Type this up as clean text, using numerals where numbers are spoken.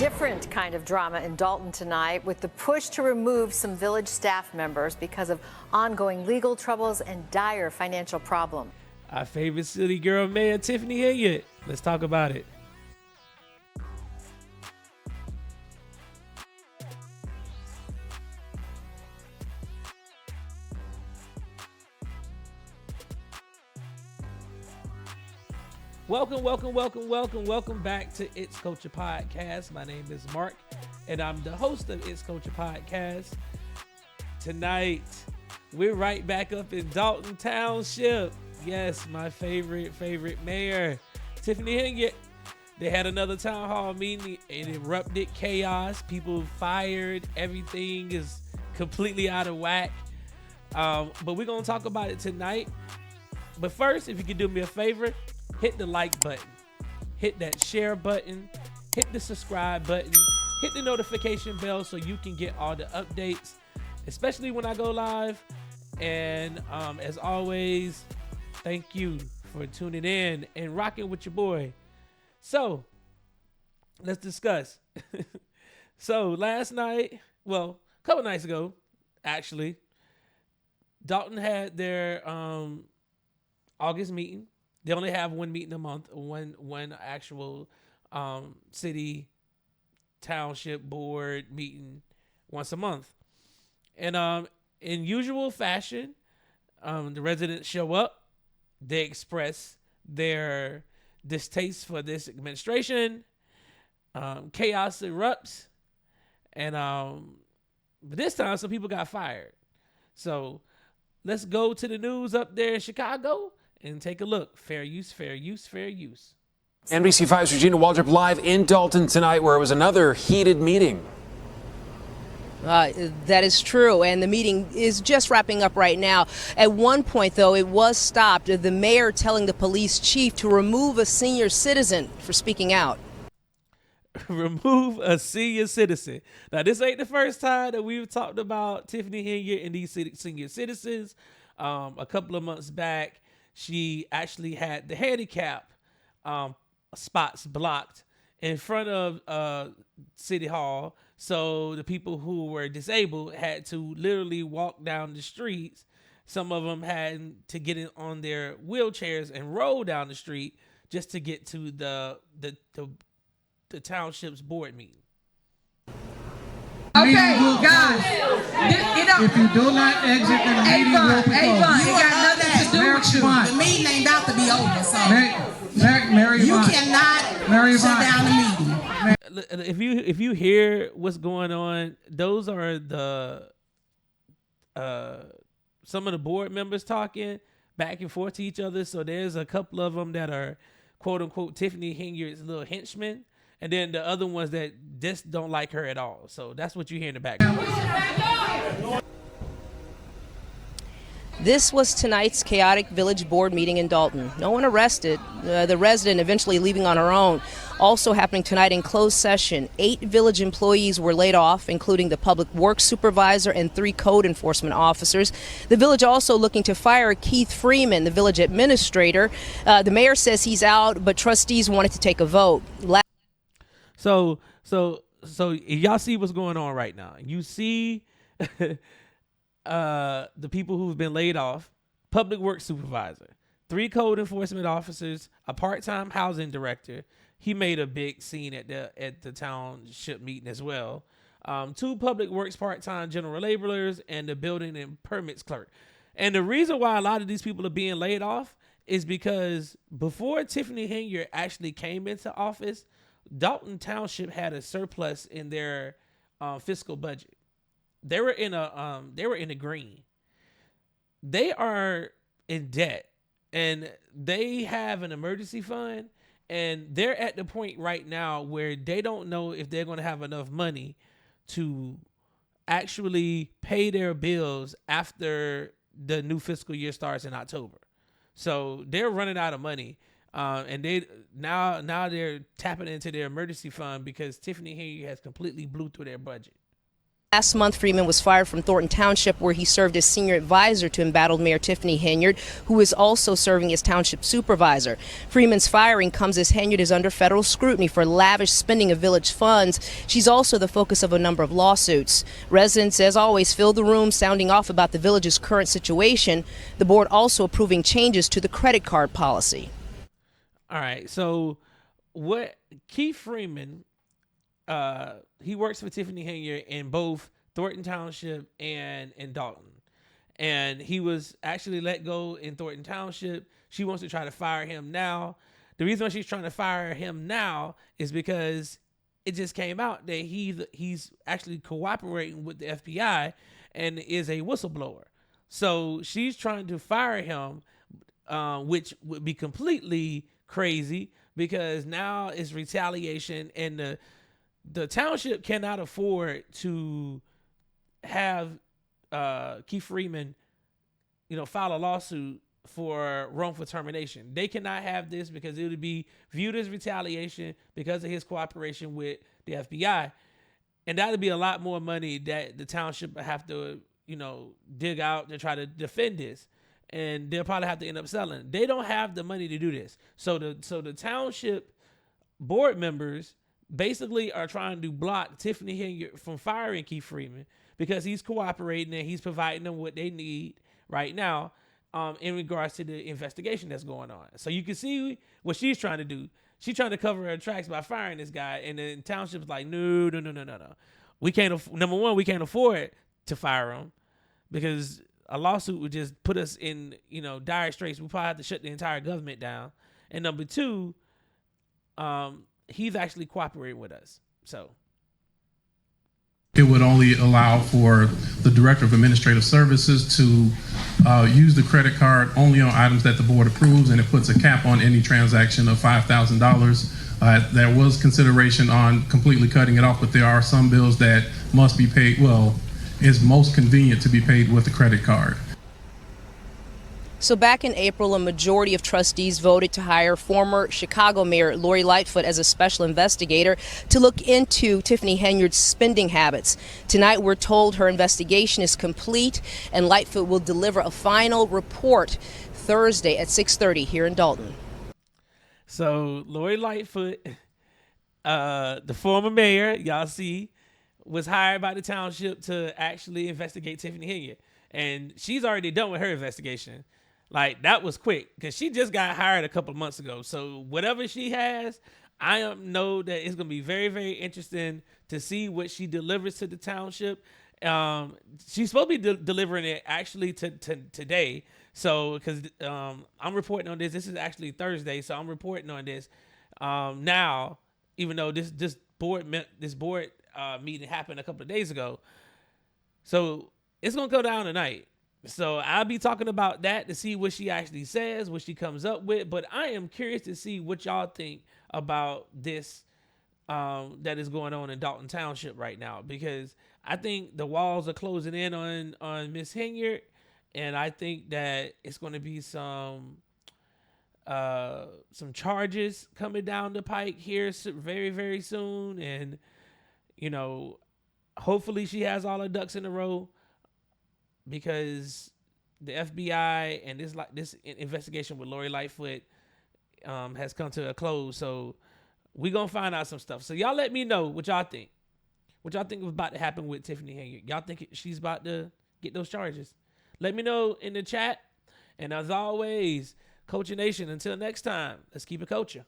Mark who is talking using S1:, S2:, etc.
S1: different kind of drama in Dolton tonight with the push to remove some village staff members because of ongoing legal troubles and dire financial problems.
S2: Our favorite city girl, Mayor Tiffany Henyard. Let's talk about it. Welcome back to It's Culture Podcast. My name is Mark, and I'm the host of It's Culture Podcast. Tonight, we're right back up in Dolton Township. Yes, my favorite mayor, Tiffany Henyard. They had another town hall meeting. It erupted chaos. People fired. Everything is completely out of whack. But we're going to talk about it tonight. But first, if you could do me a favor, hit the like button, hit that share button, hit the subscribe button, hit the notification bell so you can get all the updates, especially when I go live. And as always, thank you for tuning in and rocking with your boy. So let's discuss. So last night, well, a couple nights ago, actually, Dolton had their August meeting. They only have one meeting a month, one actual city township board meeting once a month. And in usual fashion, the residents show up. They express their distaste for this administration. Chaos erupts. And but this time, some people got fired. So let's go to the news up there in Chicago and take a look. Fair use, fair use, fair use.
S3: NBC5's Regina Waldrop live in Dolton tonight, where it was another heated meeting.
S4: That is true, and the meeting is just wrapping up right now. At one point, though, it was stopped. The mayor telling the police chief to remove a senior citizen for speaking out.
S2: Remove a senior citizen. Now, this ain't the first time that we've talked about Tiffany Henyard and these senior citizens. A couple of months back, she actually had the handicap spots blocked in front of City Hall. So the people who were disabled had to literally walk down the streets. Some of them had to get in on their wheelchairs and roll down the street just to get to the township's board meeting.
S5: Okay, guys, if you do not exit, then the meeting will be closed.
S6: It got nothing to do with you. The meeting ain't about to be over, so you cannot shut down the meeting.
S2: If you hear what's going on, those are the some of the board members talking back and forth to each other. So there's a couple of them that are quote unquote Tiffany Henyard's little henchmen. And then the other ones that just don't like her at all. So that's what you hear in the background.
S4: This was tonight's chaotic village board meeting in Dolton. No one arrested. The resident eventually leaving on her own. Also happening tonight in closed session, 8 village employees were laid off, including the public works supervisor and 3 code enforcement officers. The village also looking to fire Keith Freeman, the village administrator. The mayor says he's out, but trustees wanted to take a vote.
S2: So y'all see what's going on right now. You see the people who've been laid off, public works supervisor, 3 code enforcement officers, a part-time housing director. He made a big scene at the township meeting as well. 2 public works part-time general laborers and the building and permits clerk. And the reason why a lot of these people are being laid off is because before Tiffany Henyard actually came into office, Dolton Township had a surplus in their fiscal budget. They were in the green. They are in debt, and they have an emergency fund, and they're at the point right now where they don't know if they're going to have enough money to actually pay their bills after the new fiscal year starts in October. So they're running out of money. And they now they're tapping into their emergency fund because Tiffany Henyard has completely blew through their budget.
S4: Last month, Freeman was fired from Thornton Township, where he served as senior advisor to embattled Mayor Tiffany Henyard, who is also serving as township supervisor. Freeman's firing comes as Henyard is under federal scrutiny for lavish spending of village funds. She's also the focus of a number of lawsuits. Residents, as always, filled the room sounding off about the village's current situation. The board also approving changes to the credit card policy.
S2: All right, so what Keith Freeman, he works for Tiffany Henyard in both Thornton Township and in Dolton. And he was actually let go in Thornton Township. She wants to try to fire him now. The reason why she's trying to fire him now is because it just came out that he's actually cooperating with the FBI and is a whistleblower. So she's trying to fire him, which would be completely crazy because now it's retaliation, and the township cannot afford to have Keith Freeman, file a lawsuit for wrongful termination. They cannot have this because it would be viewed as retaliation because of his cooperation with the FBI. And that would be a lot more money that the township would have to, dig out to try to defend this. And they'll probably have to end up selling. They don't have the money to do this. So the township board members basically are trying to block Tiffany Henyard from firing Keith Freeman because he's cooperating and he's providing them what they need right now in regards to the investigation that's going on. So you can see what she's trying to do. She's trying to cover her tracks by firing this guy, and the township's like, no. We can't. Number one, we can't afford to fire him because a lawsuit would just put us in, dire straits. We probably have to shut the entire government down. And number two, he's actually cooperating with us. So
S5: it would only allow for the Director of Administrative Services to use the credit card only on items that the board approves, and it puts a cap on any transaction of $5,000. There was consideration on completely cutting it off, but there are some bills that must be paid. Well, it's most convenient to be paid with a credit card.
S4: So back in April, a majority of trustees voted to hire former Chicago Mayor Lori Lightfoot as a special investigator to look into Tiffany Henyard's spending habits. Tonight, we're told her investigation is complete and Lightfoot will deliver a final report Thursday at 6:30 here in Dolton.
S2: So Lori Lightfoot, the former mayor, y'all see, was hired by the township to actually investigate Tiffany Henyard. And she's already done with her investigation. Like, that was quick because she just got hired a couple months ago. So whatever she has, I know that it's going to be very, very interesting to see what she delivers to the township. She's supposed to be delivering it actually to today. So because I'm reporting on this. This is actually Thursday, so I'm reporting on this now, even though this board meeting happened a couple of days ago. So it's going to go down tonight. So I'll be talking about that to see what she actually says, what she comes up with. But I am curious to see what y'all think about this that is going on in Dolton Township right now, because I think the walls are closing in on Miss Henyard, and I think that it's going to be some charges coming down the pike here very, very soon, and hopefully she has all her ducks in a row, because the FBI and this investigation with Lori Lightfoot has come to a close. So we're going to find out some stuff. So y'all let me know what y'all think. What y'all think was about to happen with Tiffany Henyard. Y'all think she's about to get those charges? Let me know in the chat. And as always, Culture Nation, until next time, let's keep it culture.